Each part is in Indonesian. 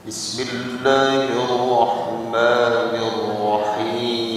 بسم الله الرحمن الرحيم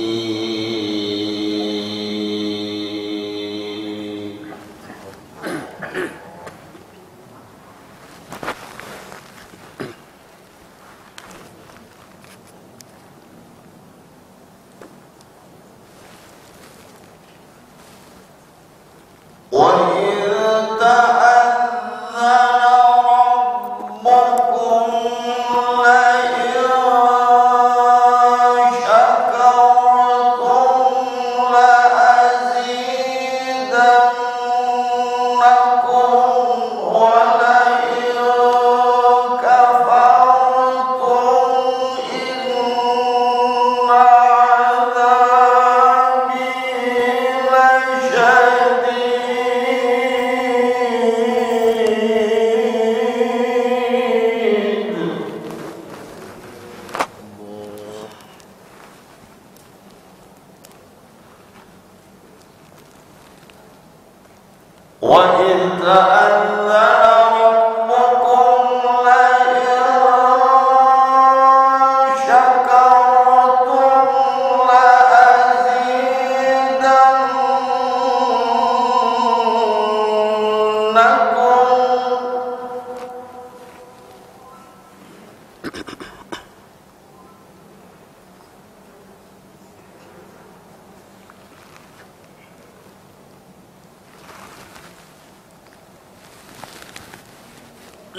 وإذ تأذن ربكم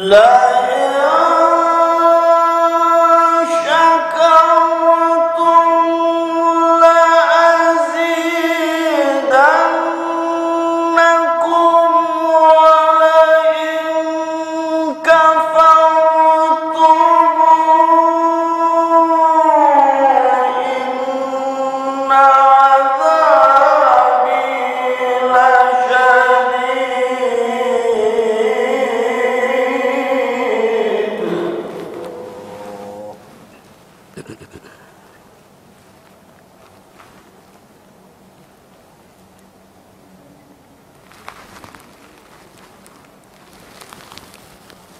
لئن شكرتم لأزيدنكم ولئن كفرتم إن عذابي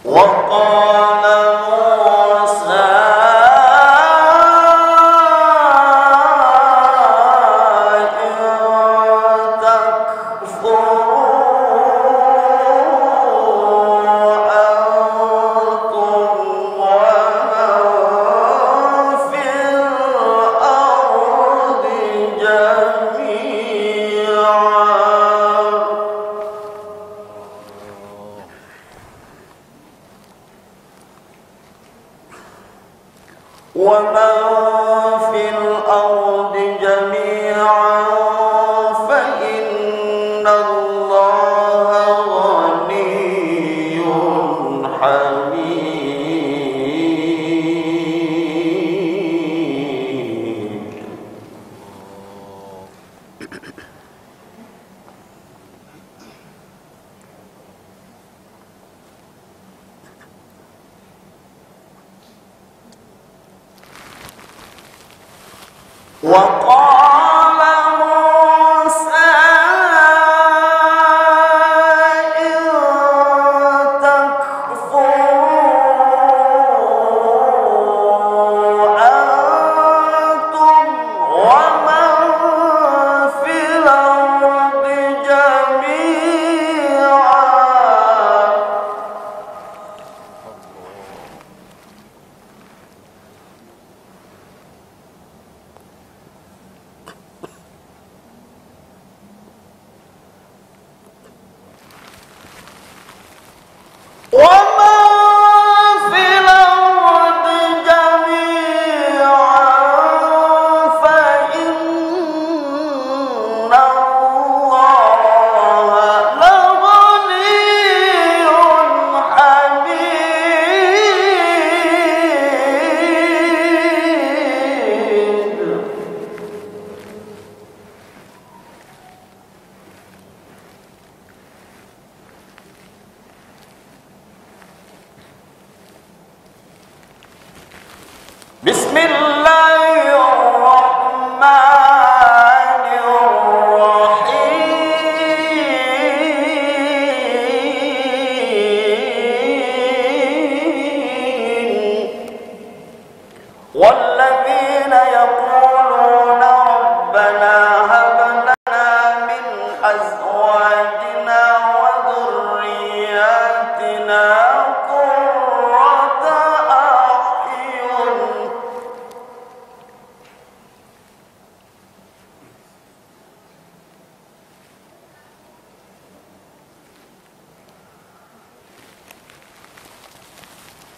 وقال موسى إن تكفروا أنتم ومن في الأرض جميعا فإن الله غني حميد وقال موسى إن تكفروا أنتم ومن في الأرض جميعا فإن الله لغني حميد بسم الله الرحمن الرحيم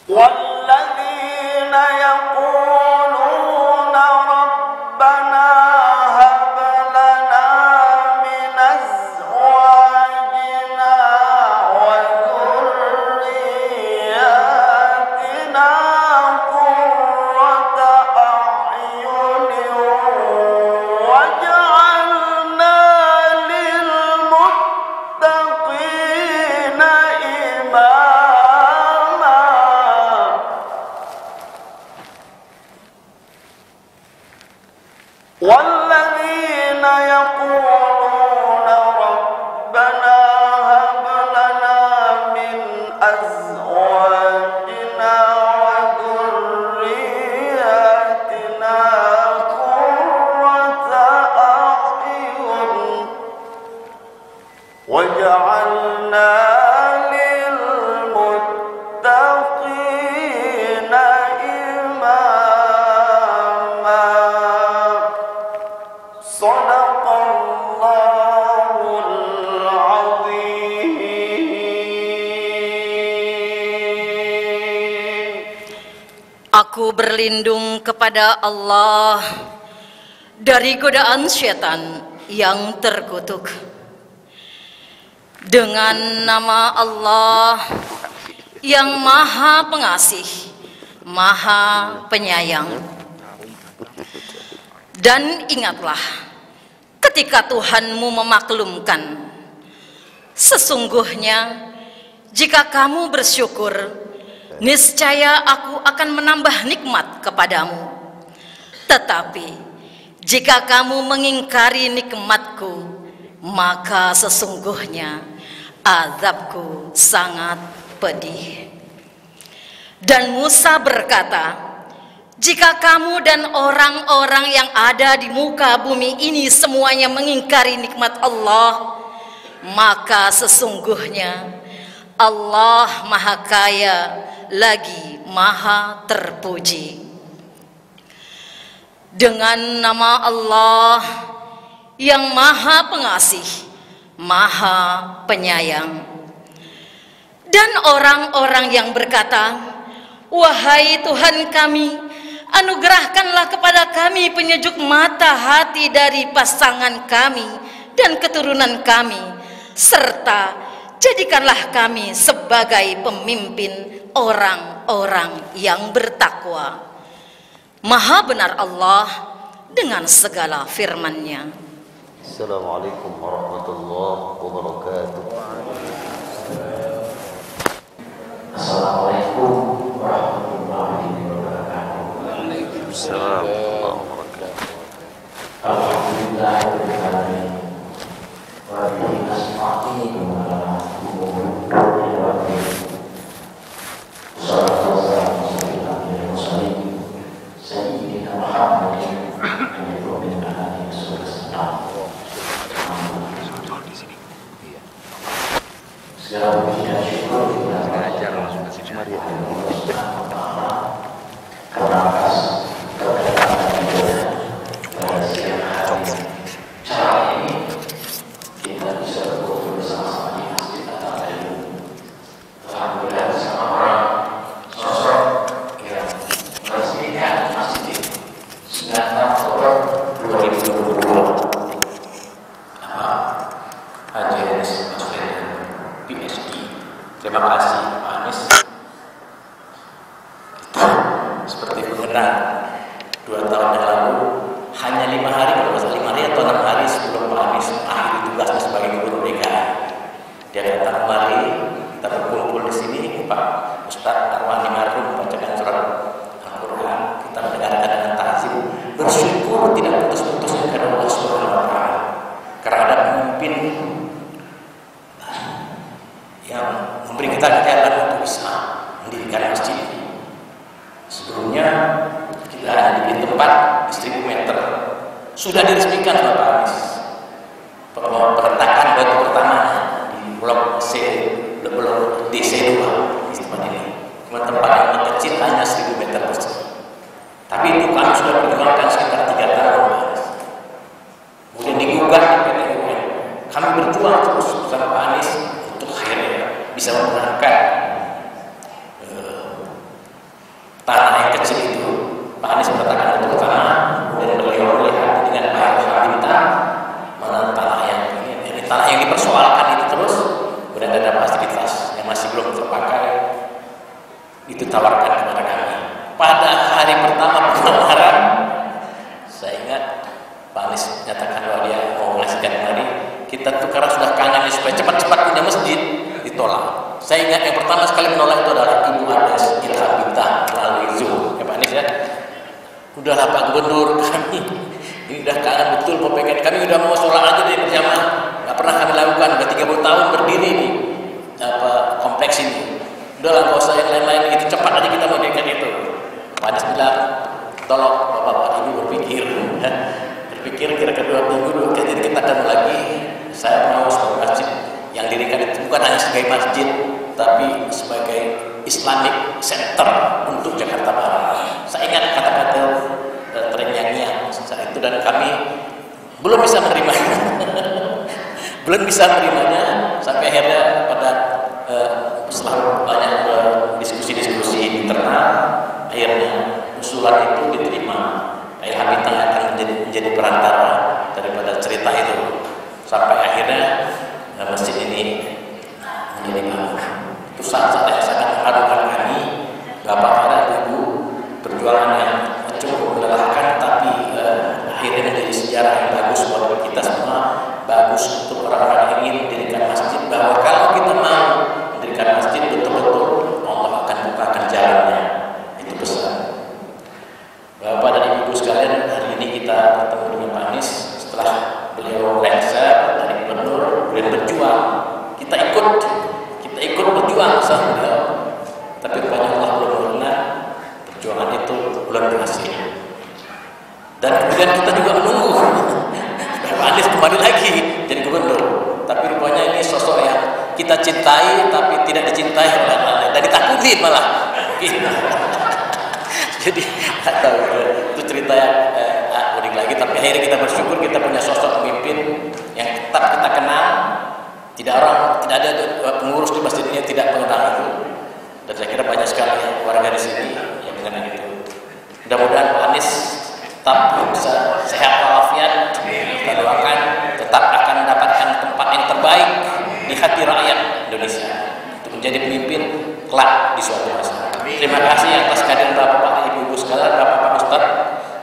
والذين يقولون ربنا هب لنا من أزواجنا وذرياتنا قرة أعين واجعلنا للمتقين إماما. والذين يقولون ربنا هب لنا من أزواجنا وذرياتنا قرة أعين واجعلنا للمتقين إماما. صدق الله العظيم. Aku berlindung kepada Allah dari godaan syaitan yang terkutuk. Dengan nama Allah yang Maha Pengasih, Maha Penyayang. Dan ingatlah ketika Tuhanmu memaklumkan, sesungguhnya jika kamu bersyukur, niscaya aku akan menambah nikmat kepadamu. Tetapi jika kamu mengingkari nikmatku, maka sesungguhnya azabku sangat pedih. Dan Musa berkata, jika kamu dan orang-orang yang ada di muka bumi ini semuanya mengingkari nikmat Allah, maka sesungguhnya Allah Maha Kaya lagi Maha Terpuji. Dengan nama Allah yang Maha Pengasih, Maha Penyayang. Dan orang-orang yang berkata, wahai Tuhan kami, anugerahkanlah kepada kami penyejuk mata hati dari pasangan kami dan keturunan kami, serta jadikanlah kami sebagai pemimpin orang-orang yang bertakwa. Maha benar Allah dengan segala firman-Nya. Assalamualaikum warahmatullahi wabarakatuh. Assalamualaikum warahmatullahi wabarakatuh. Waalaikumsalam warahmatullahi wabarakatuh. Alhamdulillahirabbil alamin. Wa bihi nasta'inu ala umuri dunya. Salatu wassalamu ala mursalin sayyidina Muhammadin wa ala alihi wasallam. Segala puji dan syukur karena atas keberkatan Dia pada siang hari cara ini kita bisa berkumpul bersama-sama di Masjid Al-Ilmu. Alhamdulillah bersama orang sosok yang meresmikan masjid 9 Oktober 2022. Haji Anies Baswedan PhD. Terima kasih Pak Anies. Seperti mengenal 2 tahun yang lalu, hanya 5 hari, kalau nggak salah 5 hari atau 6 hari sebelum Pak Anies akhiri tugasnya sebagai gubernur DKI, dia datang kembali, kita berkumpul di sini, Pak Ustadz Arwani Marhum membacakan surat Al-Quran, kita mendengarkan dengan ta'zim, bersyukur tidak putus-putusnya kepada Allah Subhanahu Wa Taala, karena ada pemimpin yang memberi kita kejayaan untuk bisa mendirikan masjid. Sebelumnya kita ada di tempat 1.000 meter sudah diresmikan oleh Pak Anies. Perletakan batu pertama di blok C, blok DC2 di tempat ini. Cuma tempat yang kecil hanya 1.000 meter persegi. Tapi itu kami sudah perjuangkan sekitar 3 tahun. Kemudian digugat di PT UN. Kami berjuang terus bersama Pak Anies untuk akhirnya bisa memenangkan pada hari pertama penawaran, saya ingat Pak Anies nyatakan bahwa dia mau mengasihkan kembali. Kita tuh karena sudah kangen supaya cepat-cepat punya masjid, ditolak. Saya ingat yang pertama sekali menolak itu adalah Ibu Ades Ilham Bintang melalui Zoom, ya Pak Anies ya. Udahlah Pak Gubernur, kami ini udah kangen betul, mau pengen, kami udah mau sholat aja di berjamaah, nggak pernah kami lakukan, udah 30 tahun berdiri di kompleks ini. Udahlah nggak usah yang lain-lain, itu cepat aja kita mau dirikan itu. Pak Anies bilang, tolong Bapak Ibu berpikir, ya. Berpikir kira-kira 2 minggu, 2 kali kita akan lagi. Saya mau sebuah masjid yang dirikan itu bukan hanya sebagai masjid, tapi sebagai Islamic Center untuk Jakarta Barat. Saya ingat kata-kata ternyanyi saat itu, dan kami belum bisa menerimanya. Belum bisa menerimanya sampai akhirnya pada setelah banyak diskusi-diskusi internal, akhirnya usulan itu diterima. Ilham Bintang akan menjadi perantara daripada cerita itu, sampai akhirnya masjid ini menjadi baru. Itu saat-saat yang sangat mengharukan kami, Bapak dan Ibu, perjuangan yang cukup melelahkan, tapi akhirnya menjadi sejarah yang bagus buat kita semua, bagus untuk orang-orang yang ingin mendirikan masjid, bahwa kalau kita mau mendirikan masjid betul-betul Allah akan bukakan jalannya. Itu pesan. Bapak dan Ibu sekalian, hari ini kita bertemu dengan Pak Anies setelah beliau lengser dari gubernur, beliau berjuang. Kita ikut berjuang sama beliau, tapi rupanya Allah belum berkenan, perjuangan itu belum berhasil. Dan kemudian kita juga menunggu Pak Anies kembali lagi jadi gubernur, tapi rupanya ini sosok yang kita cintai tapi tidak dicintai dan ditakuti malah. Jadi atau itu cerita yang unik lagi, tapi akhirnya kita bersyukur kita punya sosok pemimpin yang tetap kita kenal. Tidak ada pengurus di masjid ini yang tidak mengenal itu, dan saya kira banyak sekali warga di sini yang mengenal itu. Mudah-mudahan Pak Anies tetap bisa sehat walafiat, kita doakan tetap akan mendapatkan tempat yang terbaik di hati rakyat Indonesia untuk menjadi pemimpin kelak di suatu masa. Terima kasih atas kehadiran Bapak Ibu sekalian, Bapak Ustadz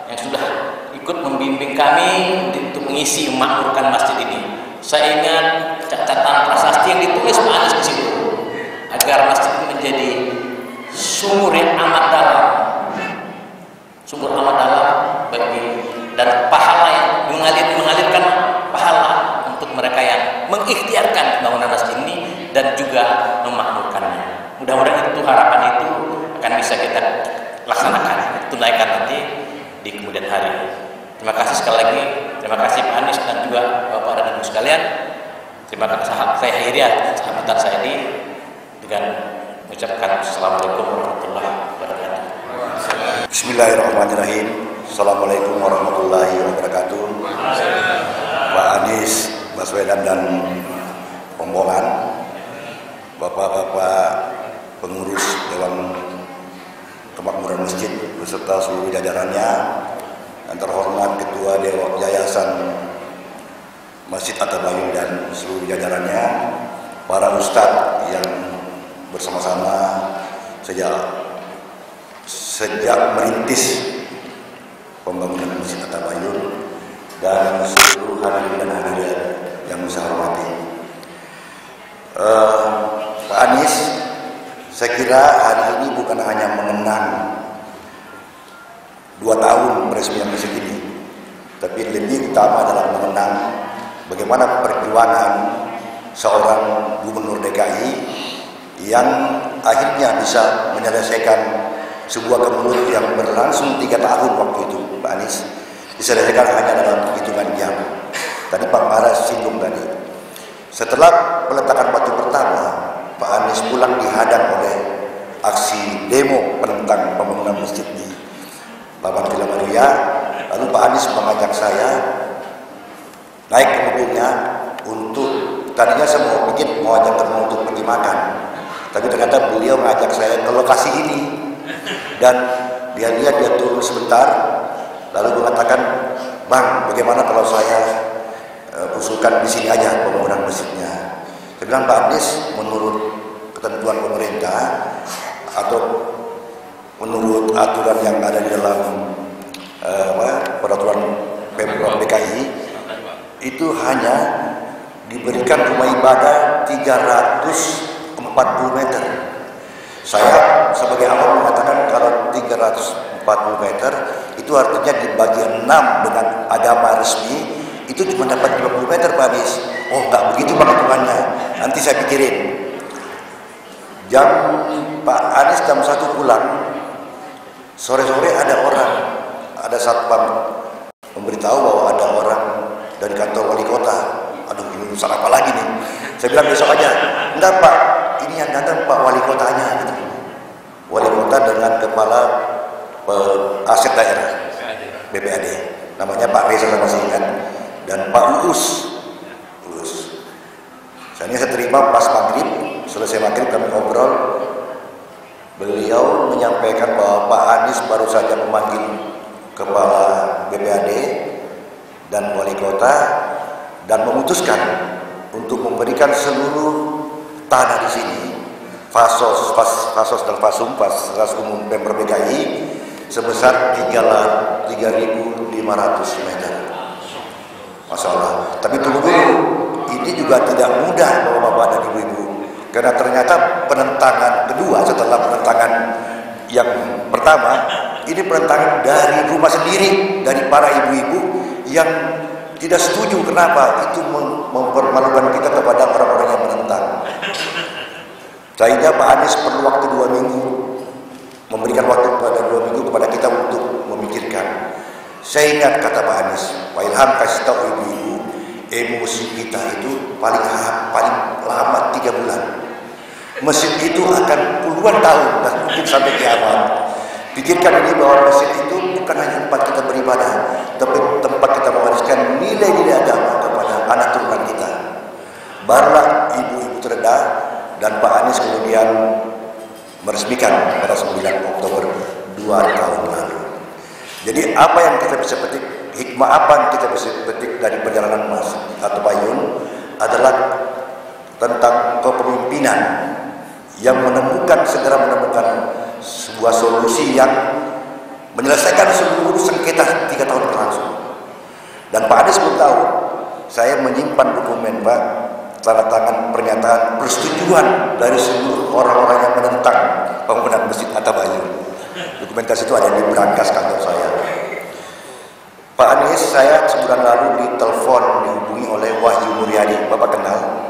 yang sudah ikut membimbing kami untuk mengisi memakmurkan masjid ini. Saya ingat catatan prasasti yang ditulis Pak Anies di situ, agar masjid ini menjadi sumur yang amat dalam, bagi dan pahala yang mengalirkan pahala untuk mereka yang mengikhtiarkan pembangunan masjid ini dan juga memakmurkannya. Mudah-mudahan itu, harapan itu akan bisa kita laksanakan, tunaikan nanti di kemudian hari. Terima kasih sekali lagi, terima kasih Pak Anies dan juga Bapak dan Ibu sekalian. Terima kasih. Saya akhiri sambutan saya ini dengan mengucapkan Assalamualaikum warahmatullahi wabarakatuh. Bismillahirrahmanirrahim. Assalamualaikum warahmatullahi wabarakatuh. Pak Anies Baswedan dan rombongan, bapak-bapak pengurus Dewan Kemakmuran Masjid beserta seluruh jajarannya, yang terhormat Ketua Dewan Yayasan Masjid At-Tabayun dan seluruh jajarannya, para ustadz yang bersama-sama sejak merintis pembangunan Masjid At-Tabayun, dan seluruh hadirin dan hadirat yang saya hormati. Pak Anies, saya kira hari ini bukan hanya mengenang 2 tahun peresmian masjid ini, tapi lebih utama adalah mengenang bagaimana perjuangan seorang gubernur DKI yang akhirnya bisa menyelesaikan sebuah kemenut yang berlangsung 3 tahun waktu itu, Pak Anies, diselesaikan hanya dalam hitungan jam. Tadi Pak Mara singgung tadi, setelah peletakan batu pertama, Pak Anies pulang dihadang oleh aksi demo penentang pembangunan masjid di Lapangan Villa Maria. Lalu Pak Anies mengajak saya naik ke mobilnya untuk, tadinya saya mau ajak teman untuk pergi makan, tapi ternyata beliau mengajak saya ke lokasi ini, dan dia turun sebentar, lalu mengatakan, "Bang, bagaimana kalau saya usulkan di sini aja pembangunan masjidnya?" Saya bilang, "Pak Anies, menurut ketentuan pemerintah atau menurut aturan yang ada di dalam peraturan Pemprov DKI itu hanya diberikan rumah ibadah 340 meter. Saya sebagai awam mengatakan kalau 340 meter itu artinya dibagi 6 dengan agama resmi itu cuma dapat 50 meter Pak Anies. Oh tak begitu penghitungannya, nanti saya pikirin. Jam Pak Anies jam 1 pulang, sore-sore ada satpam memberitahu bahwa ada orang dari kantor wali kota. Aduh, ini urusan apa lagi nih? Saya bilang besok aja. Enggak Pak, ini yang datang Pak wali kotanya gitu. Wali kota dengan kepala aset daerah BPAD, namanya Pak Reza masih ingat, dan Pak Uus. Saya terima pas maghrib, selesai maghrib kami ngobrol. Beliau menyampaikan bahwa Pak Anies baru saja memanggil kepala BPAD dan wali kota dan memutuskan untuk memberikan seluruh tanah di sini, fasos dan fasum umum Pemprov DKI sebesar 3.500 meter. Masalah. Tapi tunggu dulu, ini juga tidak mudah Bapak-bapak dan Ibu-ibu, karena ternyata penentangan kedua setelah penentangan yang pertama, ini penentangan dari rumah sendiri, dari para ibu-ibu yang tidak setuju. Kenapa? Itu mempermalukan kita kepada orang-orang yang menentang. Sehingga Pak Anies perlu waktu 2 minggu, memberikan waktu pada 2 minggu kepada kita untuk memikirkan. Saya ingat kata Pak Anies, Pak Ilham kasih tahu ibu-ibu, emosi kita itu paling lama 3 bulan. Masjid itu akan puluhan tahun dan mungkin sampai kiamat. Pikirkan ini bahwa masjid itu bukan hanya tempat kita beribadah, tapi tempat kita mewariskan nilai-nilai agama kepada anak turunan kita. Barulah ibu-ibu terdedah dan Pak Anies kemudian meresmikan pada 9 Oktober 2 tahun lalu. Jadi apa yang kita bisa petik, hikmah apa yang kita bisa petik dari perjalanan Mas atau Bayun adalah tentang kepemimpinan yang segera menemukan sebuah solusi yang menyelesaikan seluruh sengketa 3 tahun berlangsung. Dan Pak Anies belum tahu, saya menyimpan dokumen Pak, tanda tangan pernyataan persetujuan dari seluruh orang-orang yang menentang pembangunan Masjid Attabayun. Dokumentasi itu ada di brankas kantor saya. Pak Anies, saya sebulan lalu ditelepon, dihubungi oleh Wahyu Muryadi. Bapak kenal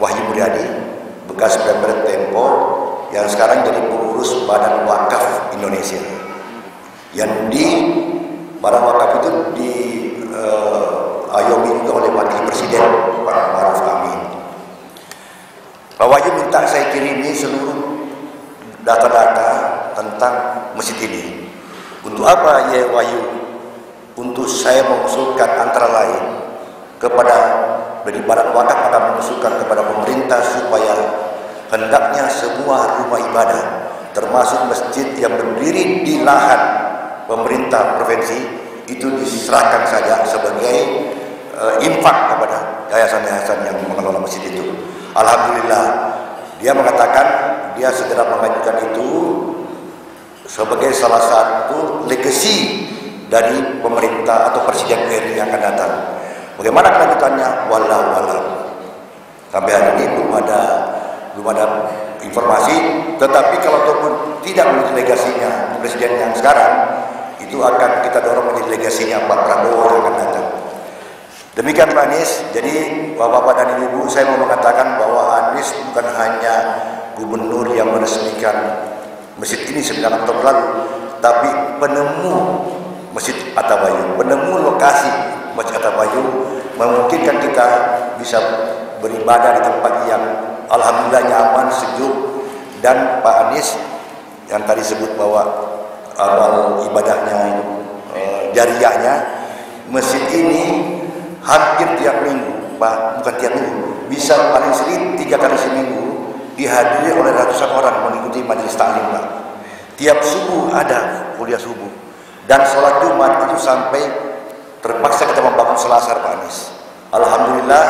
Wahyu Muryadi, bekas Pemret Tempo, yang sekarang jadi pengurus Badan Wakaf Indonesia. Yang di Badan Wakaf itu diayomi juga oleh Wakil Presiden Pak Maruf Amin. Pak Wahyu minta saya kirimi seluruh data-data tentang masjid ini. Untuk apa ya Wahyu? Untuk saya mengusulkan antara lain kepada dari Badan Wakaf akan mengusulkan kepada pemerintah supaya hendaknya semua rumah ibadah termasuk masjid yang berdiri di lahan pemerintah provinsi itu diserahkan saja sebagai infak kepada yayasan-yayasan yang mengelola masjid itu. Alhamdulillah, dia mengatakan dia segera mengajukan itu sebagai salah satu legasi dari pemerintah atau Presiden RI yang akan datang. Bagaimana kelanjutannya? Wallahu a'lam. Sampai hari ini belum ada informasi. Tetapi kalau ataupun tidak menjadi legasinya Presiden yang sekarang, itu akan kita dorong menjadi legasinya Pak Prabowo yang akan datang. Demikian Pak Anies. Jadi Bapak-bapak dan Ibu, saya mau mengatakan bahwa Anies bukan hanya gubernur yang meresmikan masjid ini 9 Oktober lalu, tapi penemu Masjid Attabayun, penemu lokasi Masjid Attabayun, memungkinkan kita bisa beribadah di tempat yang alhamdulillah nyaman, sejuk. Dan Pak Anies yang tadi sebut bahwa amal ibadahnya, jariahnya, masjid ini hampir tiap minggu, Pak, bukan tiap minggu, bisa paling sedikit 3 kali seminggu dihadiri oleh ratusan orang mengikuti majelis taklim, Pak. Tiap subuh ada kuliah subuh. Dan sholat Jumat itu sampai terpaksa kita membangun selasar Pak Anies. Alhamdulillah,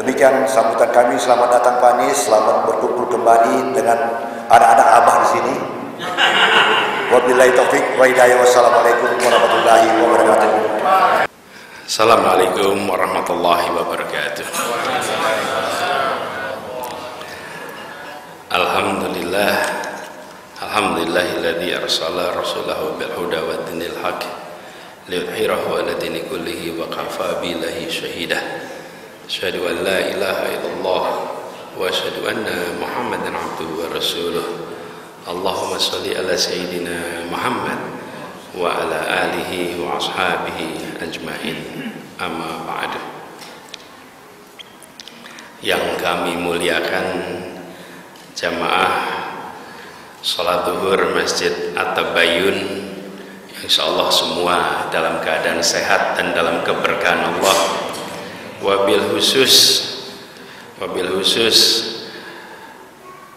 demikian sambutan kami. Selamat datang Pak Anies, selamat berkumpul kembali dengan anak-anak abah di sini. Wabillahi taufik wa hidayah. Wassalamualaikum warahmatullahi wabarakatuh. Assalamualaikum warahmatullahi wabarakatuh. Alhamdulillah, alhamdulillahilladzi arsala rasulahu bil huda wa dinil haq liyudhhirahu 'ala dini kullihi wa kafa billahi shahida. Asyhadu an la ilaha illallah wa asyhadu anna Muhammadan abduhu wa rasuluh. Allahumma shalli ala sayyidina Muhammad wa ala alihi wa ashabihi ajmain. Amma ba'du. Yang kami muliakan jamaah salat zuhur Masjid At-Tabayyun, insyaallah semua dalam keadaan sehat dan dalam keberkahan Allah. Wabil khusus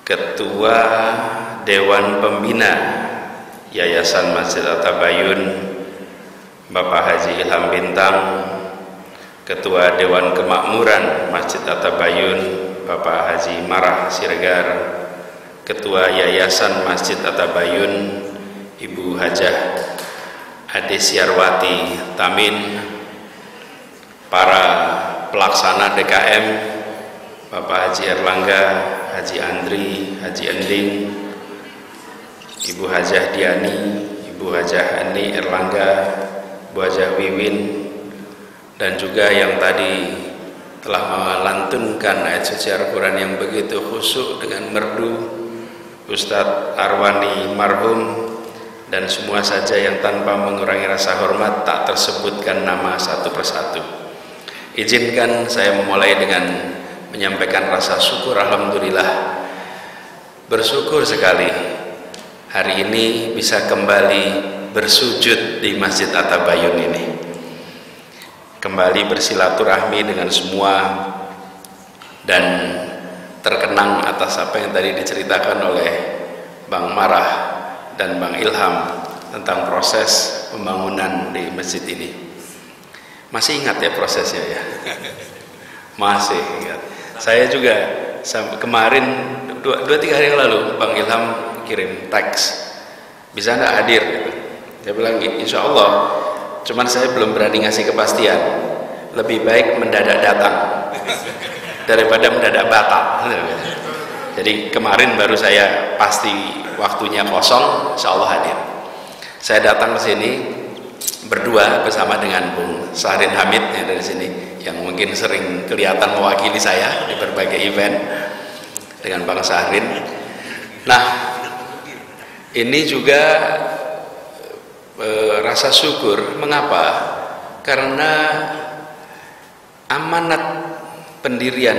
Ketua Dewan Pembina Yayasan Masjid At-Tabayyun Bapak Haji Ilham Bintang, Ketua Dewan Kemakmuran Masjid At-Tabayyun Bapak Haji Marah Siregar, Ketua Yayasan Masjid At-Tabayyun Ibu Hajah Ade Syarwati Tamin, para pelaksana DKM Bapak Haji Erlangga, Haji Andri, Haji Ending, Ibu Hajah Diani, Ibu Hajah Ani Erlangga, Bu Hajah Wiwin, dan juga yang tadi telah melantunkan ayat suci Al-Quran yang begitu khusyuk dengan merdu, Ustadz Arwani marhum, dan semua saja yang tanpa mengurangi rasa hormat tak tersebutkan nama satu persatu. Izinkan saya memulai dengan menyampaikan rasa syukur. Alhamdulillah, bersyukur sekali hari ini bisa kembali bersujud di Masjid At-Tabayyun ini, kembali bersilaturahmi dengan semua, dan terkenang atas apa yang tadi diceritakan oleh Bang Marah dan Bang Ilham tentang proses pembangunan di masjid ini. Masih ingat ya prosesnya ya? Masih ingat. Saya juga kemarin 2-3 hari yang lalu Bang Ilham kirim teks, bisa nggak hadir gitu. Saya bilang insya Allah, cuman saya belum berani ngasih kepastian. Lebih baik mendadak datang daripada mendadak batal. Jadi kemarin baru saya pasti waktunya kosong, insya Allah hadir. Saya datang ke sini berdua bersama dengan Bung Sahrin Hamid yang dari sini, yang mungkin sering kelihatan mewakili saya di berbagai event dengan Bang Sahrin. Nah, ini juga rasa syukur. Mengapa? Karena amanat pendirian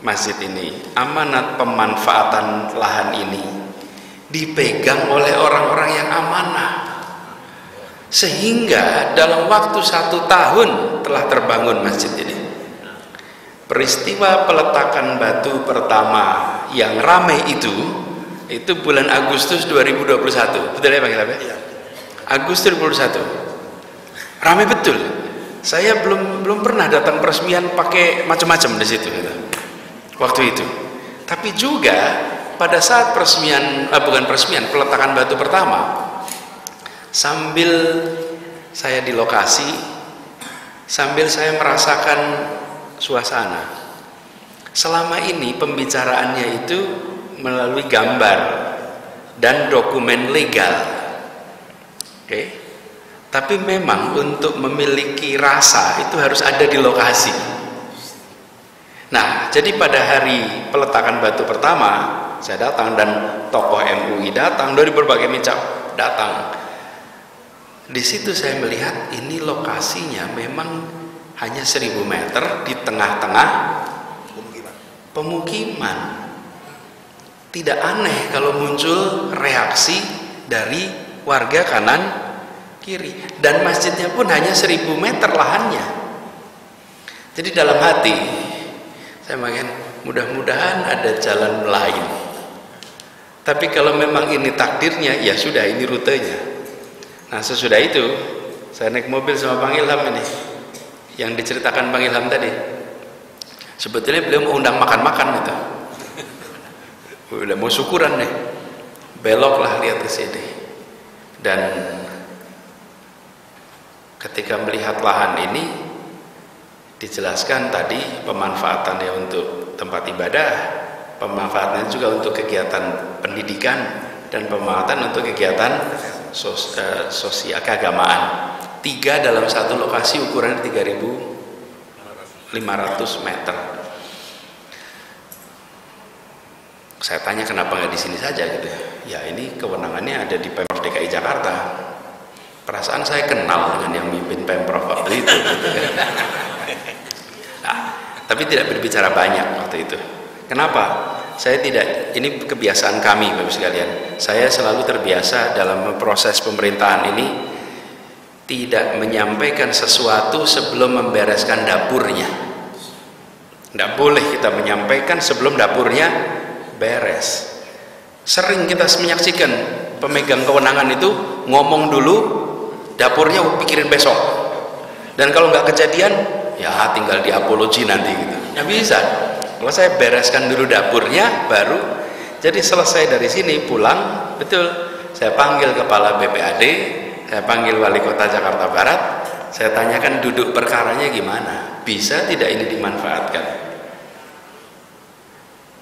masjid ini, amanat pemanfaatan lahan ini dipegang oleh orang-orang yang amanah, sehingga dalam waktu 1 tahun telah terbangun masjid ini. Peristiwa peletakan batu pertama yang ramai itu bulan Agustus 2021, betul ya Bang Ilham? Iya. Agustus 2021, ramai betul. Saya belum pernah datang peresmian pakai macam-macam di situ gitu, waktu itu. Tapi juga pada saat peletakan batu pertama, sambil saya di lokasi, sambil saya merasakan suasana. Selama ini pembicaraannya itu melalui gambar dan dokumen legal. Oke. Tapi memang untuk memiliki rasa itu harus ada di lokasi. Nah, jadi pada hari peletakan batu pertama saya datang, dan tokoh MUI datang, dari berbagai macam datang. Di situ saya melihat ini lokasinya memang hanya 1000 meter di tengah-tengah pemukiman. Tidak aneh kalau muncul reaksi dari warga kanan kiri, dan masjidnya pun hanya 1000 meter lahannya. Jadi dalam hati saya makin mudah-mudahan ada jalan lain. Tapi kalau memang ini takdirnya, ya sudah, ini rutenya. Nah, sesudah itu saya naik mobil sama Bang Ilham ini, yang diceritakan Bang Ilham tadi. Sebetulnya beliau mau undang makan-makan gitu. Udah mau syukuran nih. beloklah lihat ke sini. Dan ketika melihat lahan ini, dijelaskan tadi pemanfaatannya untuk tempat ibadah, pemanfaatannya juga untuk kegiatan pendidikan, dan pemanfaatan untuk kegiatan sosial keagamaan. 3 dalam satu lokasi, ukuran 3.500 meter. Saya tanya kenapa nggak di sini saja gitu. Ya ini kewenangannya ada di Pemprov DKI Jakarta. Perasaan saya kenal dengan yang mimpin Pemprov waktu itu gitu. Nah, tapi tidak berbicara banyak waktu itu. Kenapa? Saya tidak, ini kebiasaan kami Bapak sekalian. Saya selalu terbiasa dalam proses pemerintahan ini tidak menyampaikan sesuatu sebelum membereskan dapurnya. Tidak boleh kita menyampaikan sebelum dapurnya beres. Sering kita menyaksikan pemegang kewenangan itu ngomong dulu, dapurnya pikirin besok. Dan kalau nggak kejadian, ya tinggal diapologi nanti gitu. Nggak bisa. Kalau saya bereskan dulu dapurnya, baru. Jadi selesai dari sini pulang, betul. Saya panggil kepala BPAD, saya panggil wali kota Jakarta Barat, saya tanyakan duduk perkaranya gimana, bisa tidak ini dimanfaatkan.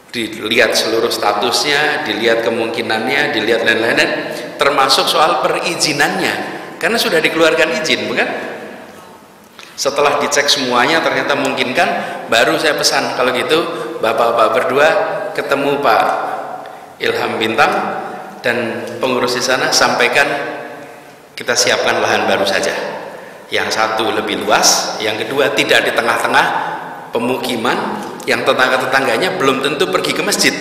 Dilihat seluruh statusnya, dilihat kemungkinannya, dilihat lain-lain, termasuk soal perizinannya, karena sudah dikeluarkan izin, bukan? Setelah dicek semuanya ternyata memungkinkan, baru saya pesan kalau gitu bapak-bapak berdua ketemu Pak Ilham Bintang dan pengurus di sana, sampaikan kita siapkan lahan baru saja. Yang satu lebih luas, yang kedua tidak di tengah-tengah pemukiman, yang tetangga-tetangganya belum tentu pergi ke masjid.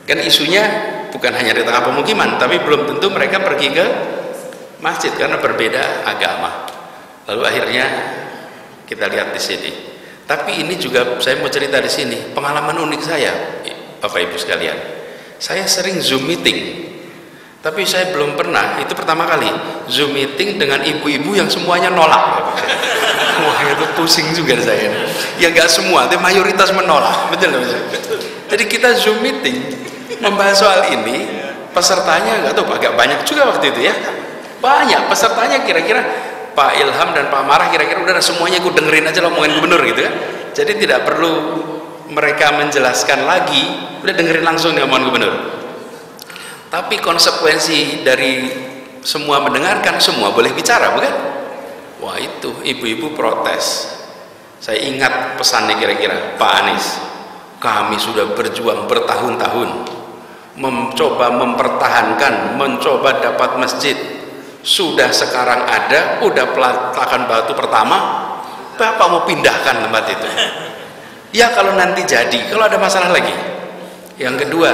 Kan isunya bukan hanya di tengah pemukiman, tapi belum tentu mereka pergi ke masjid karena berbeda agama. Lalu akhirnya kita lihat di sini. Tapi ini juga saya mau cerita di sini, pengalaman unik saya, Bapak Ibu sekalian. Saya sering Zoom meeting. Tapi saya belum pernah, itu pertama kali Zoom meeting dengan ibu-ibu yang semuanya nolak. Wah itu pusing juga saya. Ya nggak semua, tapi mayoritas menolak. Betul. Jadi kita Zoom meeting membahas soal ini, pesertanya nggak tahu, agak banyak juga waktu itu ya. Banyak pesertanya, kira-kira Pak Ilham dan Pak Marah kira-kira udah semuanya ikut dengerin aja omongan gubernur gitu kan. Jadi tidak perlu mereka menjelaskan lagi, udah dengerin langsung nih omongan gubernur. Tapi konsekuensi dari semua mendengarkan, semua boleh bicara, bukan? Wah itu ibu-ibu protes. Saya ingat pesannya kira-kira, Pak Anies, kami sudah berjuang bertahun-tahun, mencoba mempertahankan, mencoba dapat masjid. Sudah sekarang ada, udah peletakan batu pertama, Bapak mau pindahkan tempat itu. Ya kalau nanti jadi, kalau ada masalah lagi. Yang kedua,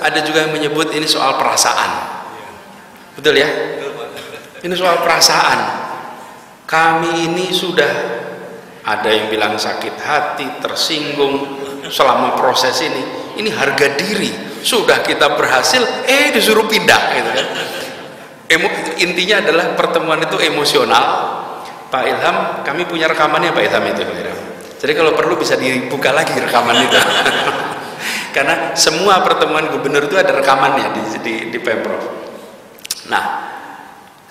ada juga yang menyebut ini soal perasaan. Betul ya? Ini soal perasaan. Kami ini sudah, ada yang bilang sakit hati, tersinggung selama proses ini. Ini harga diri. Sudah kita berhasil, disuruh pindah gitu kan. Intinya adalah pertemuan itu emosional. Pak Ilham, kami punya rekamannya Pak Ilham itu. Jadi kalau perlu bisa dibuka lagi rekaman itu. Karena semua pertemuan gubernur itu ada rekamannya di Pemprov. Nah,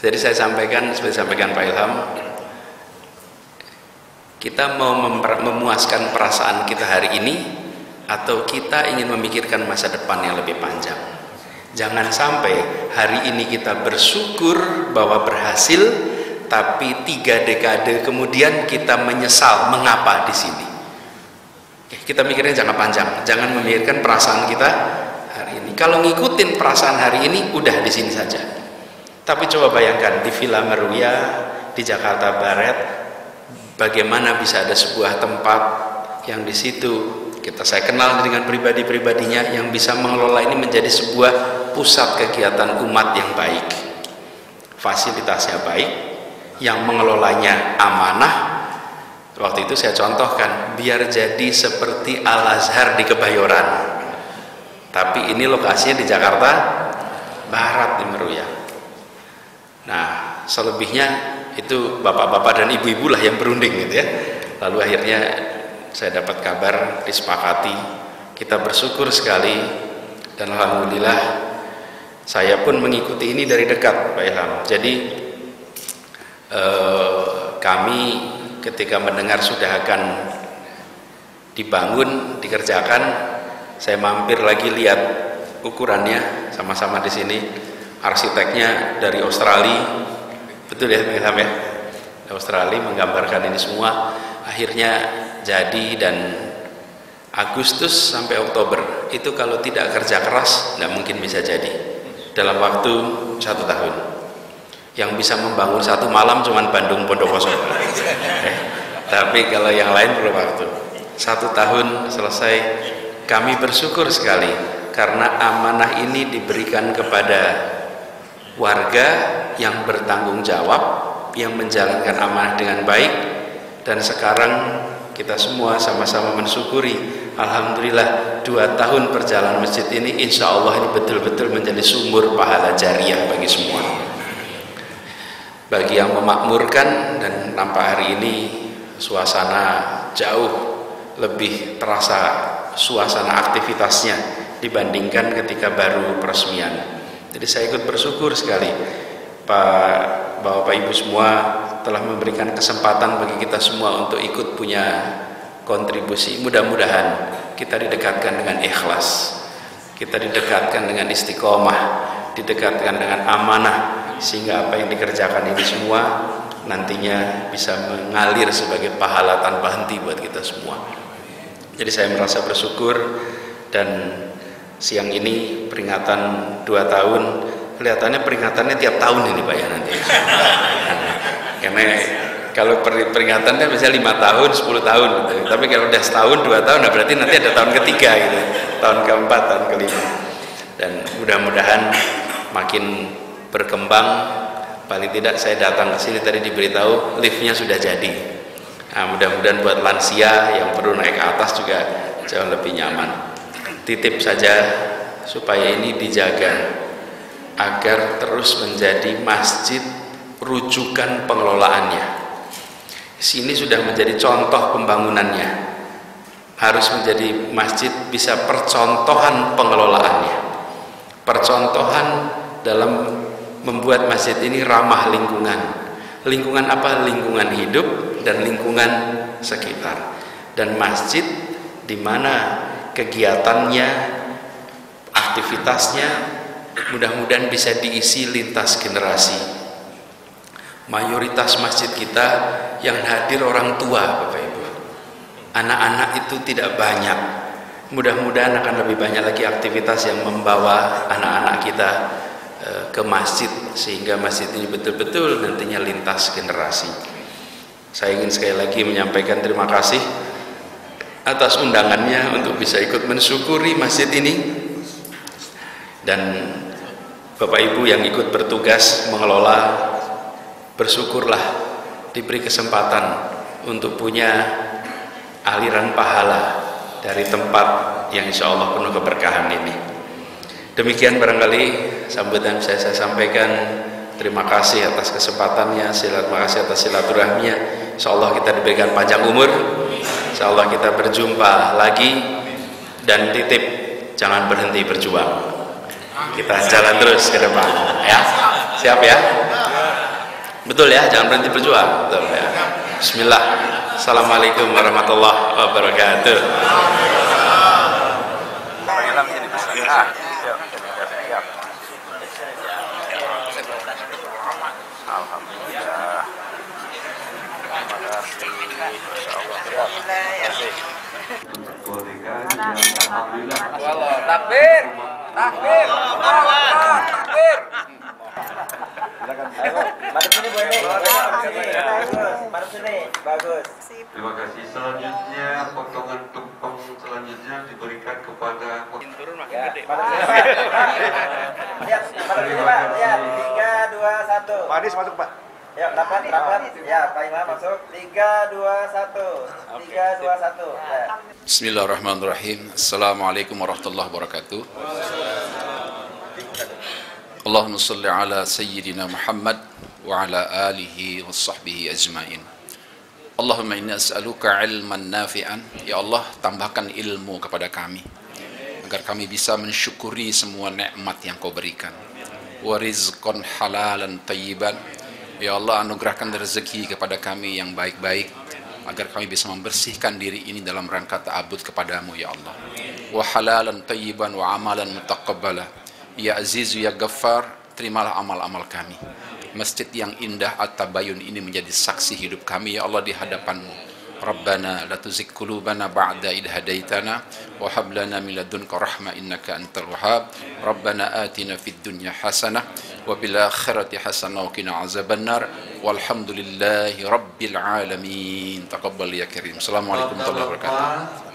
jadi saya sampaikan, seperti sampaikan Pak Ilham, kita mau memuaskan perasaan kita hari ini, atau kita ingin memikirkan masa depan yang lebih panjang. Jangan sampai hari ini kita bersyukur bahwa berhasil, tapi 3 dekade kemudian kita menyesal mengapa di sini. Kita mikirnya jangka panjang, jangan memikirkan perasaan kita hari ini. Kalau ngikutin perasaan hari ini, udah di sini saja. Tapi coba bayangkan di Villa Meruya di Jakarta Barat, bagaimana bisa ada sebuah tempat yang di situ saya kenal dengan pribadi-pribadinya yang bisa mengelola ini menjadi sebuah pusat kegiatan umat yang baik, fasilitasnya baik, yang mengelolanya amanah. Waktu itu saya contohkan, biar jadi seperti Al-Azhar di Kebayoran, tapi ini lokasinya di Jakarta Barat di Meruya. Nah selebihnya itu bapak-bapak dan ibu-ibu lah yang berunding gitu ya. Lalu akhirnya saya dapat kabar, disepakati, kita bersyukur sekali, dan alhamdulillah Saya pun mengikuti ini dari dekat, Pak Ilham. Jadi kami ketika mendengar sudah akan dibangun, dikerjakan, saya mampir lagi lihat ukurannya sama-sama di sini. Arsiteknya dari Australia, betul ya Pak Ilham ya? Australia menggambarkan ini semua. Akhirnya jadi, dan Agustus sampai Oktober itu kalau tidak kerja keras nggak mungkin bisa jadi. Dalam waktu 1 tahun. Yang bisa membangun 1 malam cuman Bandung Bondowoso. Tapi kalau yang lain perlu waktu. 1 tahun selesai. Kami bersyukur sekali karena amanah ini diberikan kepada warga yang bertanggung jawab, yang menjalankan amanah dengan baik, dan sekarang kita semua sama-sama mensyukuri, alhamdulillah 2 tahun perjalanan masjid ini insya Allah ini betul-betul menjadi sumber pahala jariah bagi semua, bagi yang memakmurkan. Dan nampak hari ini suasana jauh lebih terasa suasana aktivitasnya dibandingkan ketika baru peresmian. Jadi saya ikut bersyukur sekali Bapak Ibu semua telah memberikan kesempatan bagi kita semua untuk ikut punya kontribusi. Mudah-mudahan kita didekatkan dengan ikhlas, kita didekatkan dengan istiqomah, didekatkan dengan amanah, sehingga apa yang dikerjakan ini semua nantinya bisa mengalir sebagai pahala tanpa henti buat kita semua. Jadi saya merasa bersyukur, dan siang ini peringatan 2 tahun, kelihatannya peringatannya tiap tahun ini Pak ya nanti. Karena kalau peringatannya biasanya 5 tahun, 10 tahun gitu. Tapi kalau udah setahun, 2 tahun, nah berarti nanti ada tahun ketiga gitu, tahun keempat, tahun kelima. Dan mudah-mudahan makin berkembang. Paling tidak saya datang ke sini tadi diberitahu liftnya sudah jadi. Nah, mudah-mudahan buat lansia yang perlu naik ke atas juga jauh lebih nyaman. Titip saja supaya ini dijaga agar terus menjadi masjid rujukan pengelolaannya. Sini sudah menjadi contoh pembangunannya, harus menjadi masjid bisa percontohan pengelolaannya, percontohan dalam membuat masjid ini ramah lingkungan. Lingkungan apa? Lingkungan hidup dan lingkungan sekitar. Dan masjid di mana kegiatannya, aktivitasnya mudah-mudahan bisa diisi lintas generasi. Mayoritas masjid kita yang hadir orang tua, Bapak Ibu. Anak-anak itu tidak banyak. Mudah-mudahan akan lebih banyak lagi aktivitas yang membawa anak-anak kita ke masjid, sehingga masjid ini betul-betul nantinya lintas generasi. Saya ingin sekali lagi menyampaikan terima kasih atas undangannya untuk bisa ikut mensyukuri masjid ini. Dan Bapak Ibu yang ikut bertugas mengelola, bersyukurlah diberi kesempatan untuk punya aliran pahala dari tempat yang insya Allah penuh keberkahan ini. Demikian barangkali sambutan saya sampaikan. Terima kasih atas kesempatannya, terima kasih atas silaturahminya. Insya Allah kita diberikan panjang umur, insya Allah kita berjumpa lagi. Dan titip, jangan berhenti berjuang, kita jalan terus ke depan ya. Siap ya? Betul ya, jangan berhenti berjuang. Betul ya. Bismillah. Assalamualaikum warahmatullahi wabarakatuh. Alhamdulillah. Takbir, takbir, takbir. Madep sini Bu ini. Madep sini. Bagus. Terima kasih. Selanjutnya potongan tumpeng selanjutnya diberikan kepada Turun makin gede. Lihat, madep sini Pak. Lihat, 3, 2, 1. Pak Anies masuk Pak. Ya, rapat. Ya, Pak Imam masuk. 3, 2, 1. 3, 2, 1. Ya. Bismillahirrahmanirrahim. Assalamualaikum warahmatullahi wabarakatuh. Allahumma salli ala sayyidina Muhammad wa ala alihi wa sahbihi ajma'in. Allahumma inni as'aluka ilman nafi'an. Ya Allah, tambahkan ilmu kepada kami agar kami bisa mensyukuri semua nikmat yang Kau berikan. wa rizqan halalan tayyiban. Ya Allah, anugerahkan rezeki kepada kami yang baik-baik agar kami bisa membersihkan diri ini dalam rangka ta'abud kepadamu ya Allah. Wa halalan tayyiban wa amalan mutaqabbala. Ya Azizu ya Ghaffar, terimalah amal-amal kami. Masjid yang indah At-Tabayun ini menjadi saksi hidup kami ya Allah di hadapan-Mu. Rabbana la tuzigh qulubana ba'da idh hadaitana wa hab lana min ladunka rahmah innaka antal wahhab. Rabbana atina fid dunya hasanah wa bil akhirati hasanah wa qina azabannar. Walhamdulillahi rabbil alamin. Taqabbal ya karim. Assalamualaikum warahmatullahi wabarakatuh.